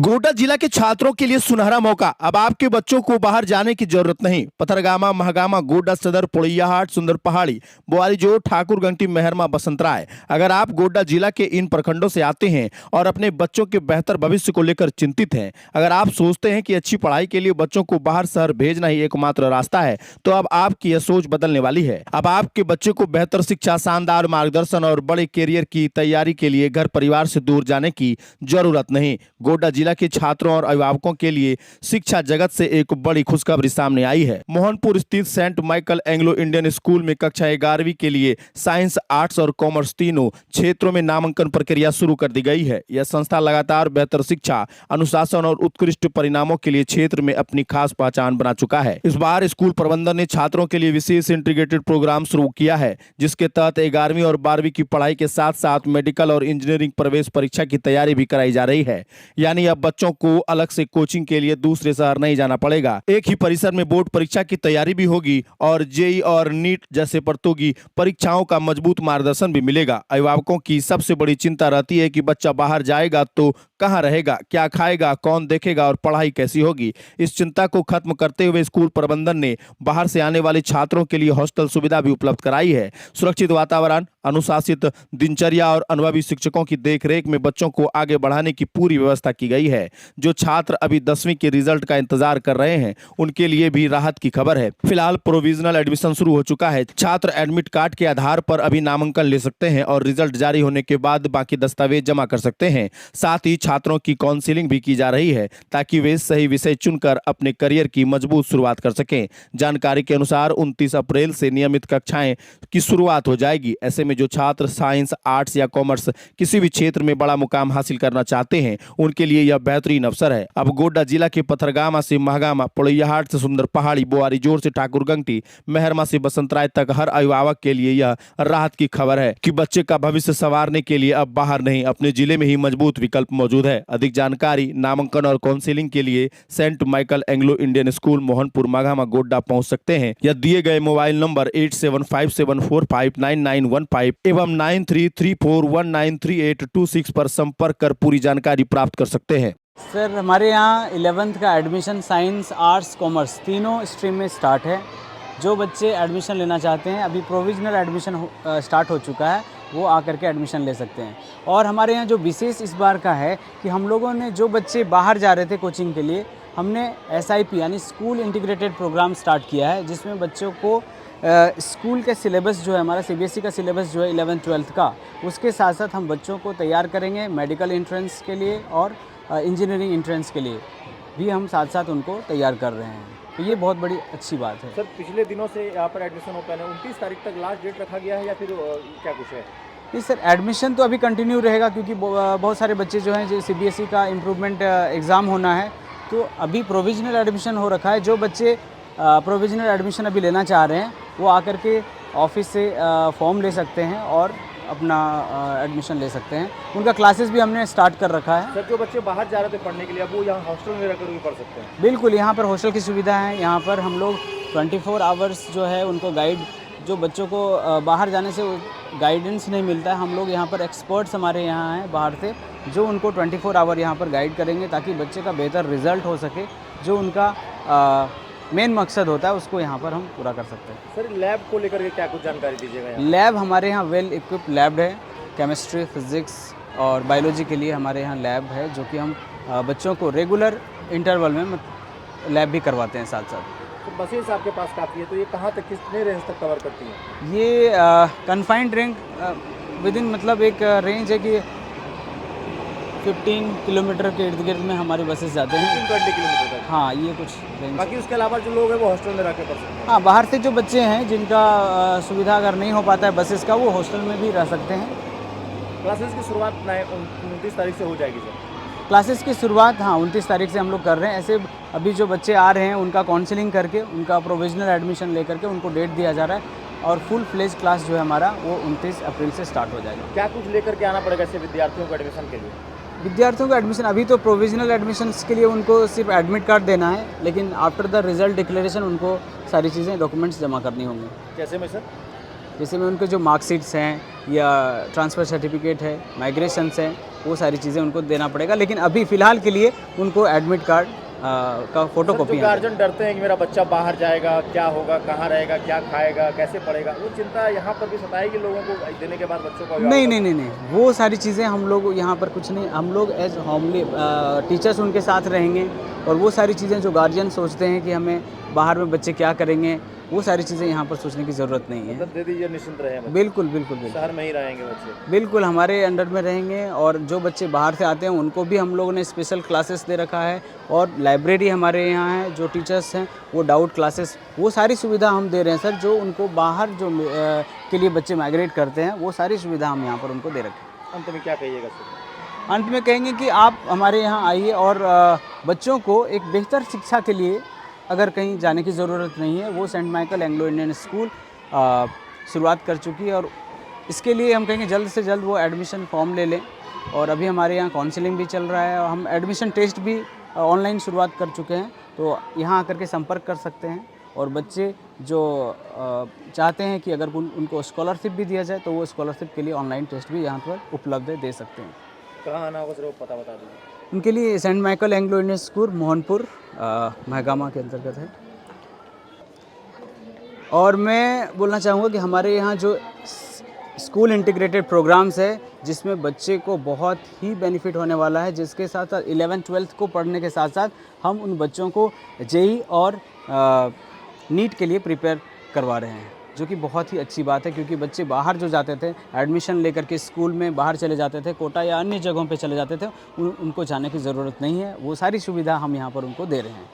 गोड्डा जिला के छात्रों के लिए सुनहरा मौका। अब आपके बच्चों को बाहर जाने की जरूरत नहीं। पथरगामा, महागामा, गोड्डा सदर, पोड़ैयाहाट, सुंदर पहाड़ी, बोआरीजोर, ठाकुरगंटी, मेहरमा, बसंतराय। अगर आप गोड्डा जिला के इन प्रखंडों से आते हैं और अपने बच्चों के बेहतर भविष्य को लेकर चिंतित हैं, अगर आप सोचते हैं कि अच्छी पढ़ाई के लिए बच्चों को बाहर शहर भेजना ही एकमात्र रास्ता है, तो अब आपकी यह सोच बदलने वाली है। अब आपके बच्चे को बेहतर शिक्षा, शानदार मार्गदर्शन और बड़े कैरियर की तैयारी के लिए घर परिवार से दूर जाने की जरूरत नहीं। गोड्डा जिला के छात्रों और अभिभावकों के लिए शिक्षा जगत से एक बड़ी खुशखबरी सामने आई है। मोहनपुर स्थित saint Michael Anglo Indian school में कक्षा 11वीं के लिए साइंस, आर्ट्स और कॉमर्स तीनों क्षेत्रों में नामांकन प्रक्रिया शुरू कर दी गई है। यह संस्था लगातार बेहतर शिक्षा, अनुशासन और उत्कृष्ट परिणामों के लिए क्षेत्र में अपनी खास पहचान बना चुका है। इस बार स्कूल प्रबंधन ने छात्रों के लिए विशेष इंटीग्रेटेड प्रोग्राम शुरू किया है, जिसके तहत 11वीं और 12वीं की पढ़ाई के साथ साथ मेडिकल और इंजीनियरिंग प्रवेश परीक्षा की तैयारी भी कराई जा रही है। यानी अब बच्चों को अलग से कोचिंग के लिए दूसरे शहर नहीं जाना पड़ेगा। एक ही परिसर में बोर्ड परीक्षा की तैयारी भी होगी और जेई और नीट जैसे प्रतियोगी परीक्षाओं का मजबूत मार्गदर्शन भी मिलेगा। अभिभावकों की सबसे बड़ी चिंता रहती है कि बच्चा बाहर जाएगा तो कहाँ रहेगा, क्या खाएगा, कौन देखेगा और पढ़ाई कैसी होगी। इस चिंता को खत्म करते हुए स्कूल प्रबंधन ने बाहर से आने वाले छात्रों के लिए हॉस्टल सुविधा भी उपलब्ध कराई है। सुरक्षित वातावरण, अनुशासित दिनचर्या और अनुभवी शिक्षकों की देखरेख में बच्चों को आगे बढ़ाने की पूरी व्यवस्था की गई है। जो छात्र अभी 10वीं के रिजल्ट का इंतजार कर रहे हैं, उनके लिए भी राहत की खबर है। फिलहाल प्रोविजनल एडमिशन शुरू हो चुका है। छात्र एडमिट कार्ड के आधार पर अभी नामांकन ले सकते हैं और रिजल्ट जारी होने के बाद बाकी दस्तावेज जमा कर सकते हैं। साथ ही छात्रों की काउंसलिंग भी की जा रही है ताकि वे सही विषय चुनकर अपने करियर की मजबूत शुरुआत कर सकें। जानकारी के अनुसार 29 अप्रैल से नियमित कक्षाएं की शुरुआत हो जाएगी। ऐसे में जो छात्र साइंस, आर्ट्स या कॉमर्स किसी भी क्षेत्र में बड़ा मुकाम हासिल करना चाहते हैं, उनके लिए यह बेहतरीन अवसर है। अब गोड्डा जिला के पथरगामा से महागामा, पोड़ैयाहाट से सुंदर पहाड़ी, बोआरीजोर से ठाकुरगंटी, मेहरमा से बसंतराय तक हर अभिभावक के लिए यह राहत की खबर है कि बच्चे का भविष्य संवारने के लिए अब बाहर नहीं, अपने जिले में ही मजबूत विकल्प मौजूद है। अधिक जानकारी, नामांकन और काउंसलिंग के लिए Saint Michael Anglo Indian School, Mohanpur, Mahagama, Godda पहुंच सकते हैं या दिए गए मोबाइल नंबर 8757459915 एवं 9334193826 पर संपर्क कर पूरी जानकारी प्राप्त कर सकते हैं। सर, हमारे यहाँ 11th का एडमिशन साइंस, आर्ट्स, कॉमर्स तीनों स्ट्रीम में स्टार्ट है। जो बच्चे एडमिशन लेना चाहते हैं, अभी प्रोविजनल एडमिशन स्टार्ट हो चुका है, वो आकर के एडमिशन ले सकते हैं। और हमारे यहाँ जो विशेष इस बार का है कि हम लोगों ने जो बच्चे बाहर जा रहे थे कोचिंग के लिए, हमने SIP यानी स्कूल इंटीग्रेटेड प्रोग्राम स्टार्ट किया है, जिसमें बच्चों को स्कूल का सिलेबस जो है, हमारा CBSE का सिलेबस जो है 11th 12th का, उसके साथ साथ हम बच्चों को तैयार करेंगे मेडिकल एंट्रेंस के लिए और इंजीनियरिंग एंट्रेंस के लिए भी हम साथ साथ उनको तैयार कर रहे हैं। तो ये बहुत बड़ी अच्छी बात है। सर, पिछले दिनों से यहाँ पर एडमिशन ओपन है, 29 तारीख तक लास्ट डेट रखा गया है या फिर क्या कुछ है? नहीं सर, एडमिशन तो अभी कंटिन्यू रहेगा क्योंकि बहुत सारे बच्चे जो हैं, जो CBSE का इम्प्रूवमेंट एग्ज़ाम होना है, तो अभी प्रोविजनल एडमिशन हो रखा है। जो बच्चे प्रोविजनल एडमिशन अभी लेना चाह रहे हैं, वो आकर के ऑफिस से फॉर्म ले सकते हैं और अपना एडमिशन ले सकते हैं। उनका क्लासेस भी हमने स्टार्ट कर रखा है। सर, जो बच्चे बाहर जा रहे थे पढ़ने के लिए, अब वो यहाँ हॉस्टल में रहकर भी पढ़ सकते हैं? बिल्कुल, यहाँ पर हॉस्टल की सुविधा है। यहाँ पर हम लोग 24 आवर्स जो है उनको गाइड, जो बच्चों को बाहर जाने से गाइडेंस नहीं मिलता है, हम लोग यहाँ पर एक्सपर्ट्स हमारे यहाँ हैं बाहर से, जो उनको 24 आवर यहाँ पर गाइड करेंगे ताकि बच्चे का बेहतर रिजल्ट हो सके। जो उनका मेन मकसद होता है, उसको यहाँ पर हम पूरा कर सकते हैं। सर, लैब को लेकर के क्या कुछ जानकारी दीजिएगा? लैब हमारे यहाँ वेल इक्विप्ड लैब है। केमिस्ट्री, फिजिक्स और बायोलॉजी के लिए हमारे यहाँ लैब है, जो कि हम बच्चों को रेगुलर इंटरवल में लैब भी करवाते हैं साथ साथ। तो बसेस आपके पास काफ़ी है, तो ये कहाँ तक, कितने रेंज तक कवर करती हैं? ये कन्फाइंड रेंज विद इन, मतलब एक रेंज है कि 15 किलोमीटर के इर्द गिर्द में हमारी बसेस जाते हैं। 20 किलोमीटर तक? हाँ, ये कुछ रेंज। बाकी उसके अलावा जो लोग हैं वो हॉस्टल में रह के पढ़ सकते हैं? हाँ, बाहर से जो बच्चे हैं जिनका सुविधा अगर नहीं हो पाता है बसेस का, वो हॉस्टल में भी रह सकते हैं। क्लासेस की शुरुआत 29 तारीख से हो जाएगी सर? क्लासेस की शुरुआत हाँ 29 तारीख से हम लोग कर रहे हैं। ऐसे अभी जो बच्चे आ रहे हैं उनका काउंसलिंग करके, उनका प्रोविजनल एडमिशन लेकर के उनको डेट दिया जा रहा है और फुल फ्लेज क्लास जो है हमारा वो 29 अप्रैल से स्टार्ट हो जाएगा। क्या कुछ लेकर के आना पड़ेगा ऐसे विद्यार्थियों को एडमिशन के लिए? विद्यार्थियों को एडमिशन अभी तो प्रोविजनल एडमिशन्स के लिए उनको सिर्फ एडमिट कार्ड देना है, लेकिन आफ्टर द रिजल्ट डिक्लेरेशन उनको सारी चीज़ें, डॉक्यूमेंट्स जमा करनी होंगी। कैसे में सर? जैसे में उनके जो मार्कशीट्स हैं या ट्रांसफ़र सर्टिफिकेट है, माइग्रेशंस हैं, वो सारी चीज़ें उनको देना पड़ेगा। लेकिन अभी फ़िलहाल के लिए उनको एडमिट कार्ड का फ़ोटो जो कॉपी गार्जियन डरते हैं कि मेरा बच्चा बाहर जाएगा, क्या होगा, कहाँ रहेगा, क्या खाएगा, कैसे पढ़ेगा, वो चिंता यहाँ पर भी सताएगी लोगों को देने के बाद बच्चों को नहीं नहीं नहीं नहीं, वो सारी चीज़ें हम लोग यहाँ पर कुछ नहीं, हम लोग एज होमली टीचर्स उनके साथ रहेंगे। और वो सारी चीज़ें जो गार्जियन सोचते हैं कि हमें बाहर में बच्चे क्या करेंगे, वो सारी चीज़ें यहाँ पर सोचने की ज़रूरत नहीं है। मतलब दे दीजिए, निश्चिंत रहे बच्चे। बिल्कुल बिल्कुल बिल्कुल शहर में ही रहेंगे बच्चे। बिल्कुल हमारे अंडर में रहेंगे। और जो बच्चे बाहर से आते हैं उनको भी हम लोगों ने स्पेशल क्लासेस दे रखा है। और लाइब्रेरी हमारे यहाँ है, जो टीचर्स हैं वो डाउट क्लासेस, वो सारी सुविधा हम दे रहे हैं सर। जो उनको बाहर जो के लिए बच्चे माइग्रेट करते हैं, वो सारी सुविधा हम यहाँ पर उनको दे रखे हैं। अंत में क्या कहिएगा सर? अंत में कहेंगे कि आप हमारे यहाँ आइए और बच्चों को एक बेहतर शिक्षा के लिए अगर कहीं जाने की ज़रूरत नहीं है, वो Saint Michael Anglo Indian School शुरुआत कर चुकी है। और इसके लिए हम कहेंगे जल्द से जल्द वो एडमिशन फॉर्म ले लें। और अभी हमारे यहाँ काउंसलिंग भी चल रहा है और हम एडमिशन टेस्ट भी ऑनलाइन शुरुआत कर चुके हैं। तो यहाँ आकर के संपर्क कर सकते हैं। और बच्चे जो चाहते हैं कि अगर उनको स्कॉलरशिप भी दिया जाए, तो वो स्कॉलरशिप के लिए ऑनलाइन टेस्ट भी यहाँ पर उपलब्ध है, दे सकते हैं। कहाँ आना होगा सर, वो पता बता दीजिए। उनके लिए Saint Michael Anglo Indian School Mohanpur Mahagama के अंतर्गत है। और मैं बोलना चाहूँगा कि हमारे यहाँ जो स्कूल इंटीग्रेटेड प्रोग्राम्स है, जिसमें बच्चे को बहुत ही बेनिफिट होने वाला है, जिसके साथ साथ 11th-12th को पढ़ने के साथ साथ हम उन बच्चों को जेई और नीट के लिए प्रिपेयर करवा रहे हैं, जो कि बहुत ही अच्छी बात है। क्योंकि बच्चे बाहर जो जाते थे एडमिशन लेकर के स्कूल में बाहर चले जाते थे, कोटा या अन्य जगहों पे चले जाते थे, उनको जाने की ज़रूरत नहीं है। वो सारी सुविधा हम यहाँ पर उनको दे रहे हैं।